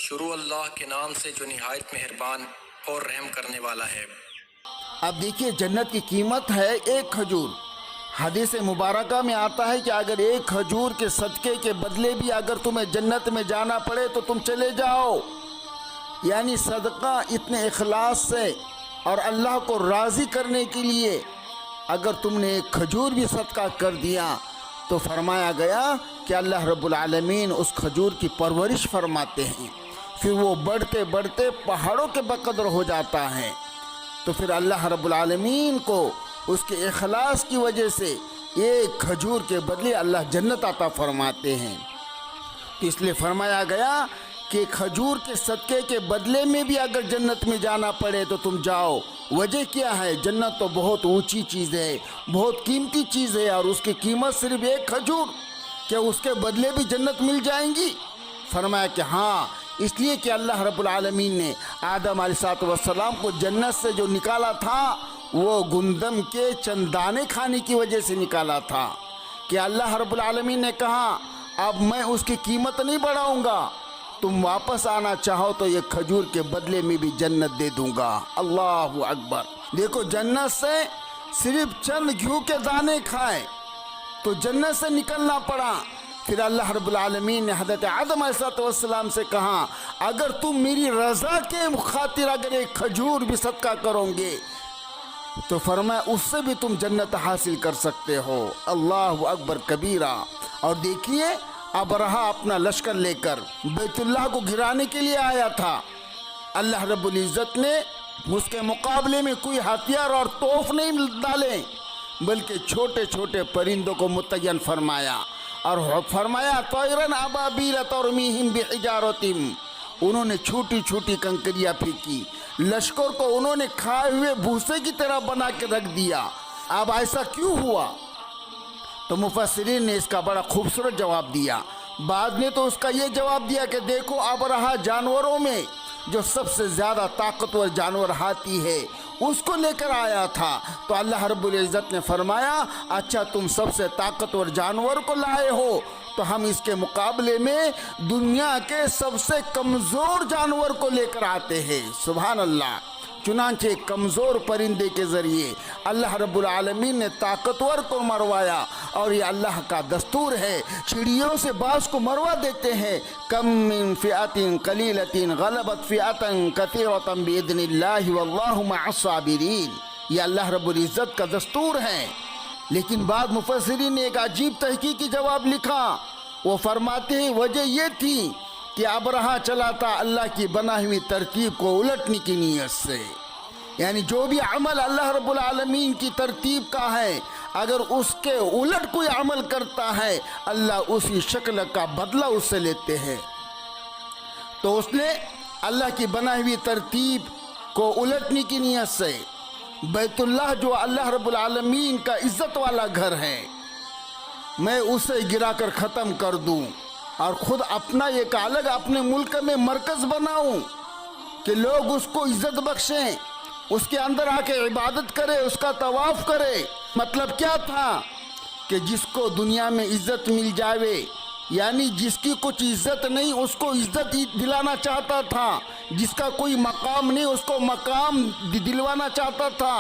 شروع اللہ کے نام سے جو نہایت مہربان اور رحم کرنے والا ہے۔ اب دیکھیے جنت کی قیمت ہے ایک کھجور۔ حدیث مبارکہ میں آتا ہے کہ اگر ایک کھجور کے صدقے کے بدلے بھی اگر تمہیں جنت میں جانا پڑے تو تم چلے جاؤ۔ یعنی صدقہ اتنے اخلاص سے اور اللہ کو راضی کرنے کے لیے اگر تم نے ایک کھجور بھی صدقہ کر دیا تو فرمایا گیا کہ اللہ رب العالمین اس کھجور کی پرورش فرماتے ہیں، پھر وہ بڑھتے بڑھتے پہاڑوں کے بقدر ہو جاتا ہے۔ تو پھر اللہ رب العالمین کو اس کے اخلاص کی وجہ سے ایک کھجور کے بدلے اللہ جنت عطا فرماتے ہیں۔ تو اس لیے فرمایا گیا کہ کھجور کے صدقے کے بدلے میں بھی اگر جنت میں جانا پڑے تو تم جاؤ۔ وجہ کیا ہے؟ جنت تو بہت اونچی چیز ہے، بہت قیمتی چیز ہے، اور اس کی قیمت صرف ایک کھجور، کیا اس کے بدلے بھی جنت مل جائیں گی؟ فرمایا کہ ہاں، اس لیے کہ اللہ رب العالمین نے آدم علیہ السلام کو جنت سے جو نکالا تھا وہ گندم کے چند دانے کھانے کی وجہ سے نکالا تھا، کہ اللہ رب العالمین نے کہا اب میں اس کی قیمت نہیں بڑھاؤں گا، تم واپس آنا چاہو تو یہ کھجور کے بدلے میں بھی جنت دے دوں گا۔ اللہ اکبر! دیکھو جنت سے صرف چند گھیو کے دانے کھائے تو جنت سے نکلنا پڑا۔ پھر اللہ رب العالمین نے حضرت آدم علیہ السلام سے کہا اگر تم میری رضا کے خاطر اگر ایک کھجور بھی صدقہ کرو گے تو فرمایا اس سے بھی تم جنت حاصل کر سکتے ہو۔ اللہ اکبر کبیرہ! اور دیکھیے ابرہہ اپنا لشکر لے کر بیت اللہ کو گرانے کے لیے آیا تھا، اللہ رب العزت نے اس کے مقابلے میں کوئی ہتھیار اور توپ نہیں ڈالے بلکہ چھوٹے چھوٹے پرندوں کو متعین فرمایا، اور فرمایا طیرن ابابیل ترمیہم بحجارۃ، انہوں نے چھوٹی چھوٹی کنکریاں پھینکی، لشکر کو انہوں نے کھائے ہوئے بھوسے کی طرح بنا کے رکھ دیا۔ اب ایسا کیوں ہوا؟ تو مفسرین نے اس کا بڑا خوبصورت جواب دیا۔ بعد نے تو اس کا یہ جواب دیا کہ دیکھو ابرہہ جانوروں میں جو سب سے زیادہ طاقتور جانور ہاتھی ہے اس کو لے کر آیا تھا، تو اللہ رب العزت نے فرمایا اچھا تم سب سے طاقتور جانور کو لائے ہو تو ہم اس کے مقابلے میں دنیا کے سب سے کمزور جانور کو لے کر آتے ہیں۔ سبحان اللہ! چنانچہ کمزور پرندے کے ذریعے اللہ رب العالمین نے طاقتور کو مروایا، اور یہ اللہ کا دستور ہے، چڑیوں سے بعض کو مروا دیتے ہیں۔ کم من فئۃ قلیلۃ غلبت فئۃ کثیرۃ باذن اللہ واللہ مع الصابرین، یہ اللہ رب العزت کا دستور ہے۔ لیکن بعض مفسرین نے ایک عجیب تحقیقی جواب لکھا، وہ فرماتے ہیں وجہ یہ تھی کہ ابرہہ چلا تھا اللہ کی بنائی ہوئی ترتیب کو الٹنے کی نیت سے، یعنی جو بھی عمل اللہ رب العالمین کی ترتیب کا ہے اگر اس کے الٹ کوئی عمل کرتا ہے اللہ اسی شکل کا بدلہ اس سے لیتے ہیں۔ تو اس نے اللہ کی بنائی ہوئی ترتیب کو الٹنے کی نیت سے بیت اللہ جو اللہ رب العالمین کا عزت والا گھر ہے میں اسے گرا کر ختم کر دوں اور خود اپنا ایک الگ اپنے ملک میں مرکز بناؤں کہ لوگ اس کو عزت بخشیں، اس کے اندر آ کے عبادت کرے، اس کا طواف کرے۔ مطلب کیا تھا کہ جس کو دنیا میں عزت مل جاوے، یعنی جس کی کچھ عزت نہیں اس کو عزت دلانا چاہتا تھا، جس کا کوئی مقام نہیں اس کو مقام دلوانا چاہتا تھا،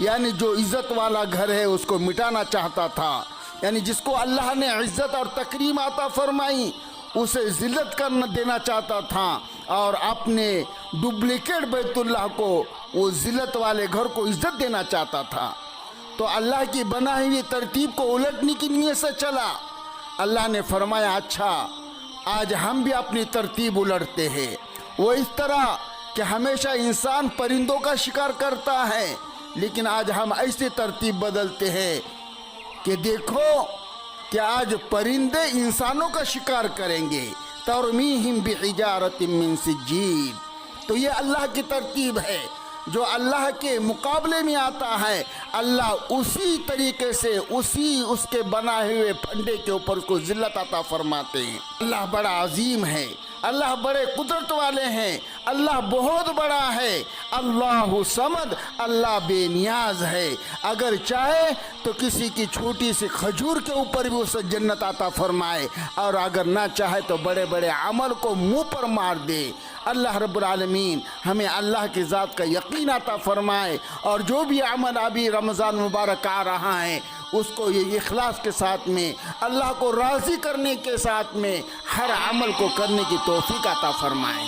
یعنی جو عزت والا گھر ہے اس کو مٹانا چاہتا تھا، یعنی جس کو اللہ نے عزت اور تکریم عطا فرمائی اسے ذلت کرنا دینا چاہتا تھا، اور اپنے ڈپلیکیٹ بیت اللہ کو وہ ذلت والے گھر کو عزت دینا چاہتا تھا۔ تو اللہ کی بنائی ہوئی ترتیب کو الٹنے کی نیت سے چلا۔ اللہ نے فرمایا اچھا آج ہم بھی اپنی ترتیب الٹتے ہیں۔ وہ اس طرح کہ ہمیشہ انسان پرندوں کا شکار کرتا ہے، لیکن آج ہم ایسی ترتیب بدلتے ہیں کہ دیکھو کہ آج پرندے انسانوں کا شکار کریں گے، ترمیہم بحجارۃ من سجیل۔ تو یہ اللہ کی ترتیب ہے، جو اللہ کے مقابلے میں آتا ہے اللہ اسی طریقے سے اس کے بنائے ہوئے پھنڈے کے اوپر اس کو ذلت عطا فرماتے ہیں۔ اللہ بڑا عظیم ہے، اللہ بڑے قدرت والے ہیں، اللہ بہت بڑا ہے، اللہ صمد، اللہ بے نیاز ہے۔ اگر چاہے تو کسی کی چھوٹی سی کھجور کے اوپر بھی اسے جنت عطا فرمائے، اور اگر نہ چاہے تو بڑے بڑے عمل کو منہ پر مار دے۔ اللہ رب العالمین ہمیں اللہ کی ذات کا یقین عطا فرمائے، اور جو بھی عمل ابھی رمضان مبارک آ رہا ہے اس کو یہ اخلاص کے ساتھ میں اللہ کو راضی کرنے کے ساتھ میں ہر عمل کو کرنے کی توفیق عطا فرمائے۔